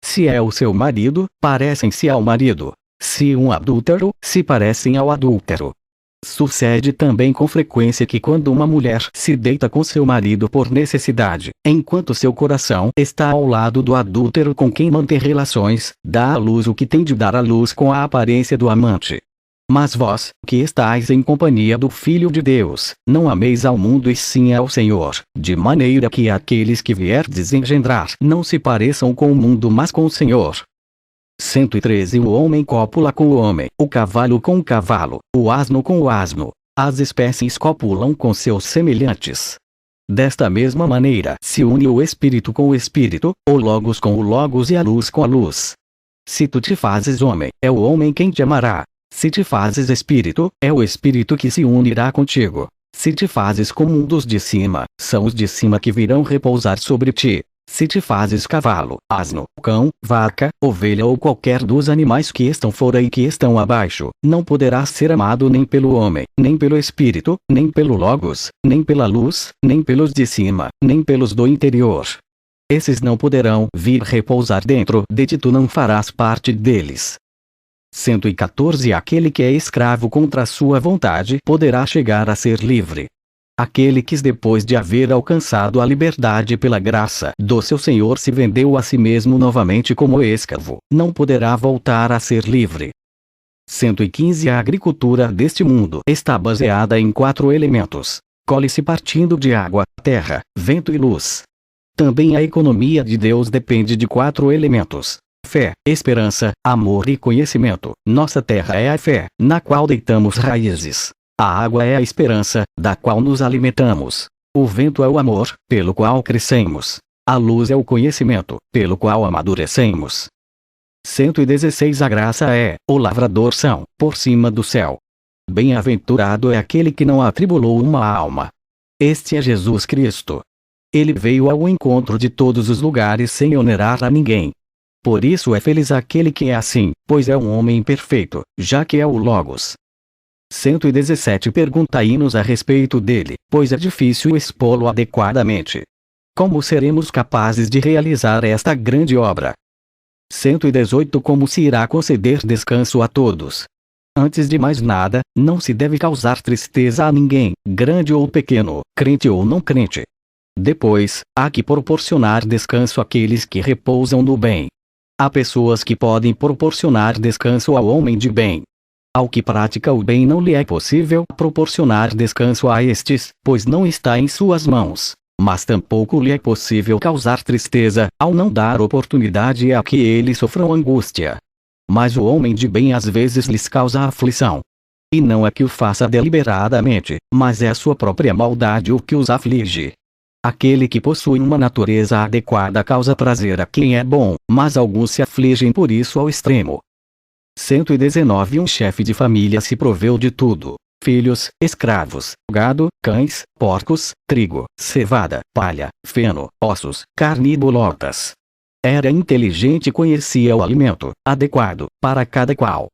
Se é o seu marido, parecem-se ao marido. Se um adúltero, se parecem ao adúltero. Sucede também com frequência que quando uma mulher se deita com seu marido por necessidade, enquanto seu coração está ao lado do adúltero com quem mantém relações, dá à luz o que tem de dar à luz com a aparência do amante. Mas vós, que estáis em companhia do Filho de Deus, não ameis ao mundo e sim ao Senhor, de maneira que aqueles que vierdes engendrar não se pareçam com o mundo mas com o Senhor. 113 O homem copula com o homem, o cavalo com o cavalo, o asno com o asno. As espécies copulam com seus semelhantes. Desta mesma maneira se une o espírito com o espírito, o logos com o logos e a luz com a luz. Se tu te fazes homem, é o homem quem te amará. Se te fazes espírito, é o espírito que se unirá contigo. Se te fazes como um dos de cima, são os de cima que virão repousar sobre ti. Se te fazes cavalo, asno, cão, vaca, ovelha ou qualquer dos animais que estão fora e que estão abaixo, não poderás ser amado nem pelo homem, nem pelo espírito, nem pelo logos, nem pela luz, nem pelos de cima, nem pelos do interior. Esses não poderão vir repousar dentro de ti, tu não farás parte deles. 114 Aquele que é escravo contra a sua vontade poderá chegar a ser livre. Aquele que depois de haver alcançado a liberdade pela graça do seu Senhor se vendeu a si mesmo novamente como escravo, não poderá voltar a ser livre. 115 A agricultura deste mundo está baseada em 4 elementos. Colhe-se partindo de água, terra, vento e luz. Também a economia de Deus depende de 4 elementos. Fé, esperança, amor e conhecimento. Nossa terra é a fé, na qual deitamos raízes. A água é a esperança, da qual nos alimentamos. O vento é o amor, pelo qual crescemos. A luz é o conhecimento, pelo qual amadurecemos. 116 A graça é o lavrador são, por cima do céu. Bem-aventurado é aquele que não atribulou uma alma. Este é Jesus Cristo. Ele veio ao encontro de todos os lugares sem onerar a ninguém. Por isso é feliz aquele que é assim, pois é um homem perfeito, já que é o Logos. 117 Perguntai-nos a respeito dele, pois é difícil expô-lo adequadamente. Como seremos capazes de realizar esta grande obra? 118 Como se irá conceder descanso a todos? Antes de mais nada, não se deve causar tristeza a ninguém, grande ou pequeno, crente ou não crente. Depois, há que proporcionar descanso àqueles que repousam no bem. Há pessoas que podem proporcionar descanso ao homem de bem. Ao que pratica o bem não lhe é possível proporcionar descanso a estes, pois não está em suas mãos. Mas tampouco lhe é possível causar tristeza, ao não dar oportunidade a que eles sofram angústia. Mas o homem de bem às vezes lhes causa aflição. E não é que o faça deliberadamente, mas é a sua própria maldade o que os aflige. Aquele que possui uma natureza adequada causa prazer a quem é bom, mas alguns se afligem por isso ao extremo. 119 Um chefe de família se proveu de tudo: filhos, escravos, gado, cães, porcos, trigo, cevada, palha, feno, ossos, carne e bolotas. Era inteligente e conhecia o alimento adequado para cada qual.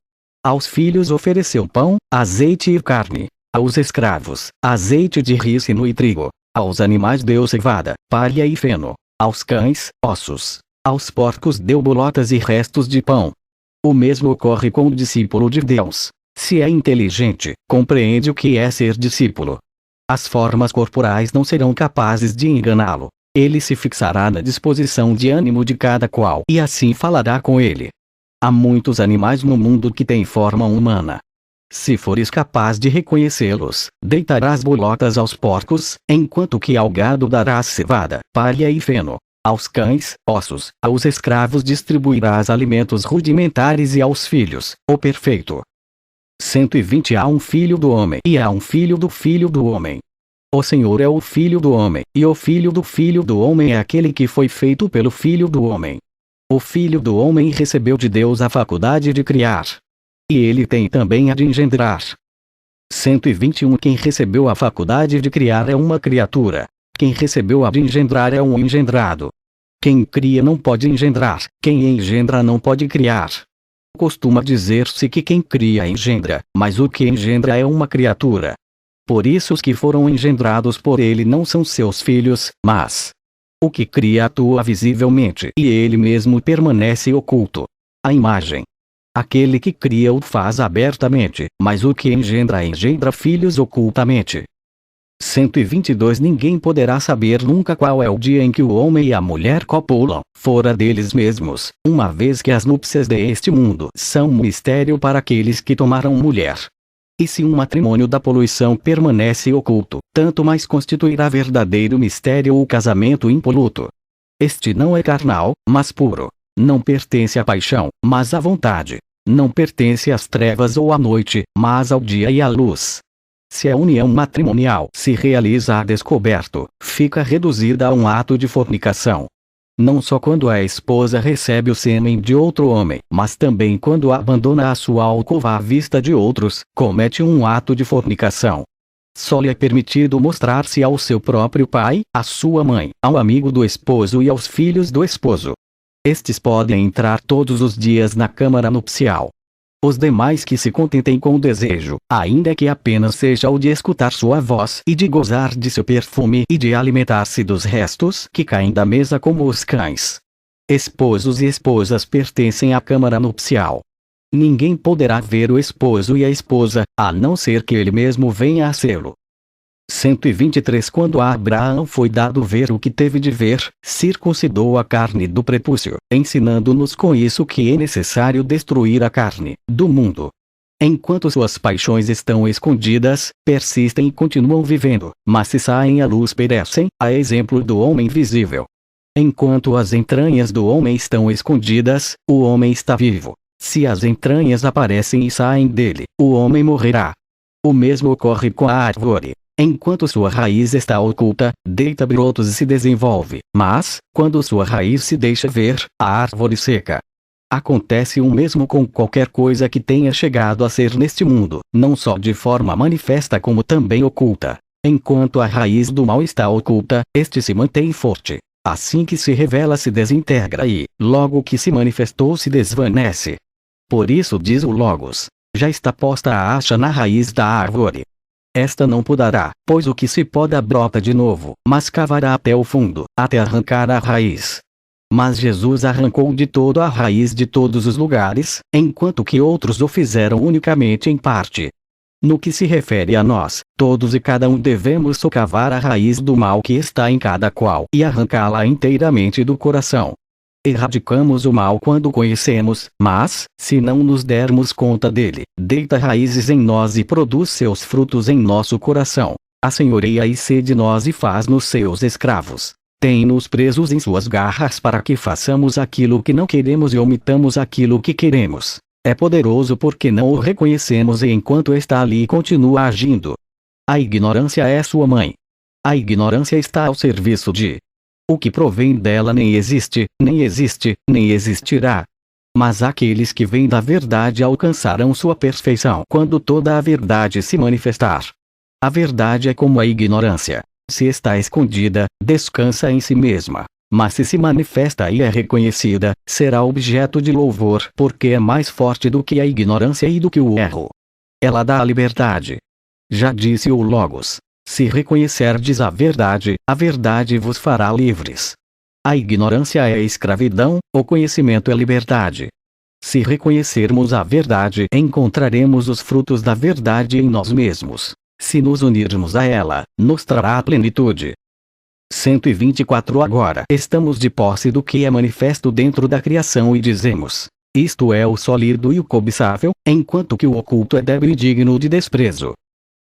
Aos filhos ofereceu pão, azeite e carne. Aos escravos, azeite de rícino e trigo. Aos animais deu cevada, palha e feno. Aos cães, ossos. Aos porcos deu bolotas e restos de pão. O mesmo ocorre com o discípulo de Deus. Se é inteligente, compreende o que é ser discípulo. As formas corporais não serão capazes de enganá-lo. Ele se fixará na disposição de ânimo de cada qual e assim falará com ele. Há muitos animais no mundo que têm forma humana. Se fores capaz de reconhecê-los, deitarás bolotas aos porcos, enquanto que ao gado darás cevada, palha e feno. Aos cães, ossos, aos escravos distribuirás alimentos rudimentares e aos filhos, o perfeito. 120 Há um filho do homem e há um filho do homem. O Senhor é o filho do homem, e o filho do homem é aquele que foi feito pelo filho do homem. O filho do homem recebeu de Deus a faculdade de criar. E ele tem também a de engendrar. 121 Quem recebeu a faculdade de criar é uma criatura. Quem recebeu a de engendrar é um engendrado. Quem cria não pode engendrar, quem engendra não pode criar. Costuma dizer-se que quem cria engendra, mas o que engendra é uma criatura. Por isso os que foram engendrados por ele não são seus filhos, mas o que cria atua visivelmente e ele mesmo permanece oculto. A imagem. Aquele que cria o faz abertamente, mas o que engendra filhos ocultamente. 122 Ninguém poderá saber nunca qual é o dia em que o homem e a mulher copulam, fora deles mesmos, uma vez que as núpcias deste mundo são um mistério para aqueles que tomaram mulher. E se um matrimônio da poluição permanece oculto, tanto mais constituirá verdadeiro mistério o casamento impoluto. Este não é carnal, mas puro. Não pertence à paixão, mas à vontade. Não pertence às trevas ou à noite, mas ao dia e à luz. Se a união matrimonial se realiza a descoberto, fica reduzida a um ato de fornicação. Não só quando a esposa recebe o sêmen de outro homem, mas também quando abandona a sua alcova à vista de outros, comete um ato de fornicação. Só lhe é permitido mostrar-se ao seu próprio pai, à sua mãe, ao amigo do esposo e aos filhos do esposo. Estes podem entrar todos os dias na câmara nupcial. Os demais que se contentem com o desejo, ainda que apenas seja o de escutar sua voz e de gozar de seu perfume e de alimentar-se dos restos que caem da mesa como os cães. Esposos e esposas pertencem à câmara nupcial. Ninguém poderá ver o esposo e a esposa, a não ser que ele mesmo venha a sê-lo. 123 Quando a Abraão foi dado ver o que teve de ver, circuncidou a carne do prepúcio, ensinando-nos com isso que é necessário destruir a carne do mundo. Enquanto suas paixões estão escondidas, persistem e continuam vivendo, mas se saem à luz perecem, a exemplo do homem visível. Enquanto as entranhas do homem estão escondidas, o homem está vivo. Se as entranhas aparecem e saem dele, o homem morrerá. O mesmo ocorre com a árvore. Enquanto sua raiz está oculta, deita brotos e se desenvolve, mas, quando sua raiz se deixa ver, a árvore seca. Acontece o mesmo com qualquer coisa que tenha chegado a ser neste mundo, não só de forma manifesta como também oculta. Enquanto a raiz do mal está oculta, este se mantém forte. Assim que se revela se desintegra e, logo que se manifestou se desvanece. Por isso diz o Logos, já está posta a acha na raiz da árvore. Esta não podará, pois o que se poda brota de novo, mas cavará até o fundo, até arrancar a raiz. Mas Jesus arrancou de todo a raiz de todos os lugares, enquanto que outros o fizeram unicamente em parte. No que se refere a nós, todos e cada um devemos socavar a raiz do mal que está em cada qual e arrancá-la inteiramente do coração. Erradicamos o mal quando conhecemos, mas, se não nos dermos conta dele, deita raízes em nós e produz seus frutos em nosso coração. Assenhoreia-se de nós e faz-nos seus escravos. Tem-nos presos em suas garras para que façamos aquilo que não queremos e omitamos aquilo que queremos. É poderoso porque não o reconhecemos e enquanto está ali continua agindo. A ignorância é sua mãe. A ignorância está ao serviço de o que provém dela nem existe, nem existe, nem existirá. Mas aqueles que vêm da verdade alcançarão sua perfeição quando toda a verdade se manifestar. A verdade é como a ignorância. Se está escondida, descansa em si mesma. Mas se manifesta e é reconhecida, será objeto de louvor porque é mais forte do que a ignorância e do que o erro. Ela dá a liberdade. Já disse o Logos. Se reconhecerdes a verdade vos fará livres. A ignorância é escravidão, o conhecimento é liberdade. Se reconhecermos a verdade, encontraremos os frutos da verdade em nós mesmos. Se nos unirmos a ela, nos trará a plenitude. 124 Agora estamos de posse do que é manifesto dentro da criação e dizemos: isto é o sólido e o cobiçável, enquanto que o oculto é débil e digno de desprezo.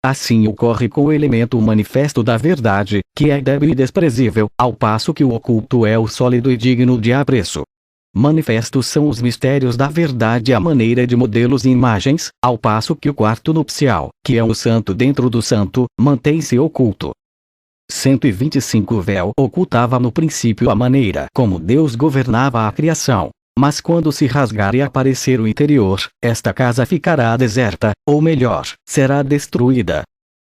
Assim ocorre com o elemento manifesto da verdade, que é débil e desprezível, ao passo que o oculto é o sólido e digno de apreço. Manifestos são os mistérios da verdade à maneira de modelos e imagens, ao passo que o quarto nupcial, que é o santo dentro do santo, mantém-se oculto. 125 O véu ocultava no princípio a maneira como Deus governava a criação. Mas quando se rasgar e aparecer o interior, esta casa ficará deserta, ou melhor, será destruída.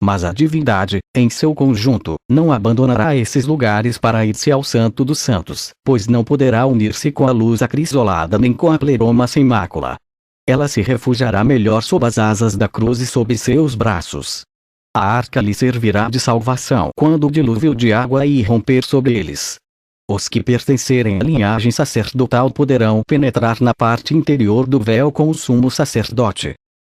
Mas a divindade, em seu conjunto, não abandonará esses lugares para ir-se ao Santo dos Santos, pois não poderá unir-se com a luz acrisolada nem com a pleroma sem mácula. Ela se refugiará melhor sob as asas da cruz e sob seus braços. A arca lhe servirá de salvação quando o dilúvio de água irromper sobre eles. Os que pertencerem à linhagem sacerdotal poderão penetrar na parte interior do véu com o sumo sacerdote.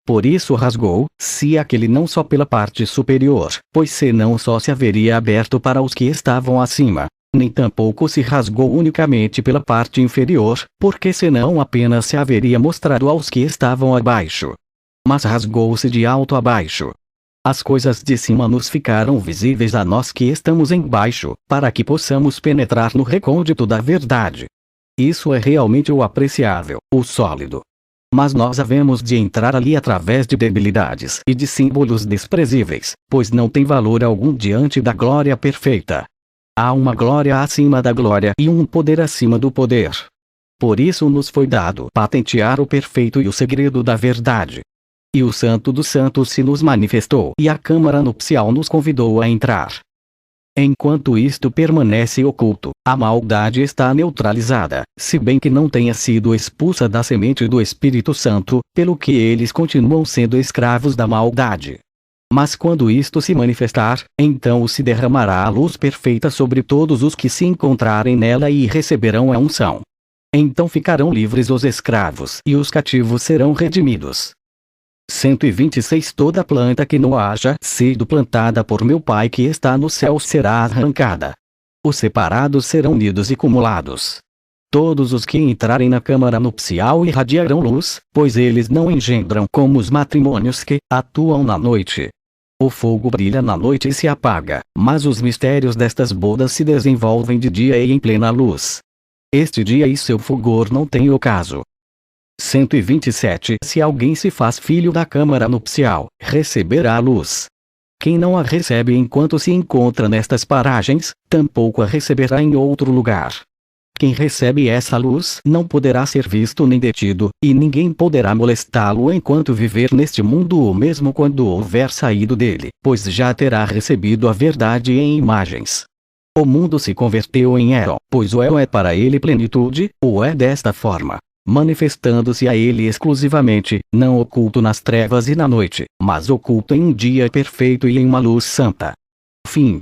Por isso rasgou-se aquele não só pela parte superior, pois senão só se haveria aberto para os que estavam acima, nem tampouco se rasgou unicamente pela parte inferior, porque senão apenas se haveria mostrado aos que estavam abaixo. Mas rasgou-se de alto a baixo. As coisas de cima nos ficaram visíveis a nós que estamos embaixo, para que possamos penetrar no recôndito da verdade. Isso é realmente o apreciável, o sólido. Mas nós havemos de entrar ali através de debilidades e de símbolos desprezíveis, pois não tem valor algum diante da glória perfeita. Há uma glória acima da glória e um poder acima do poder. Por isso nos foi dado patentear o perfeito e o segredo da verdade. E o Santo dos Santos se nos manifestou e a câmara nupcial nos convidou a entrar. Enquanto isto permanece oculto, a maldade está neutralizada, se bem que não tenha sido expulsa da semente do Espírito Santo, pelo que eles continuam sendo escravos da maldade. Mas quando isto se manifestar, então se derramará a luz perfeita sobre todos os que se encontrarem nela e receberão a unção. Então ficarão livres os escravos e os cativos serão redimidos. 126 Toda planta que não haja sido plantada por meu Pai que está no céu será arrancada. Os separados serão unidos e cumulados. Todos os que entrarem na câmara nupcial irradiarão luz, pois eles não engendram como os matrimônios que atuam na noite. O fogo brilha na noite e se apaga, mas os mistérios destas bodas se desenvolvem de dia e em plena luz. Este dia e seu fulgor não têm ocaso. 127 Se alguém se faz filho da câmara nupcial, receberá a luz. Quem não a recebe enquanto se encontra nestas paragens, tampouco a receberá em outro lugar. Quem recebe essa luz não poderá ser visto nem detido, e ninguém poderá molestá-lo enquanto viver neste mundo ou mesmo quando houver saído dele, pois já terá recebido a verdade em imagens. O mundo se converteu em Éon, pois o Éon é para ele plenitude, ou é desta forma, manifestando-se a ele exclusivamente, não oculto nas trevas e na noite, mas oculto em um dia perfeito e em uma luz santa. Fim.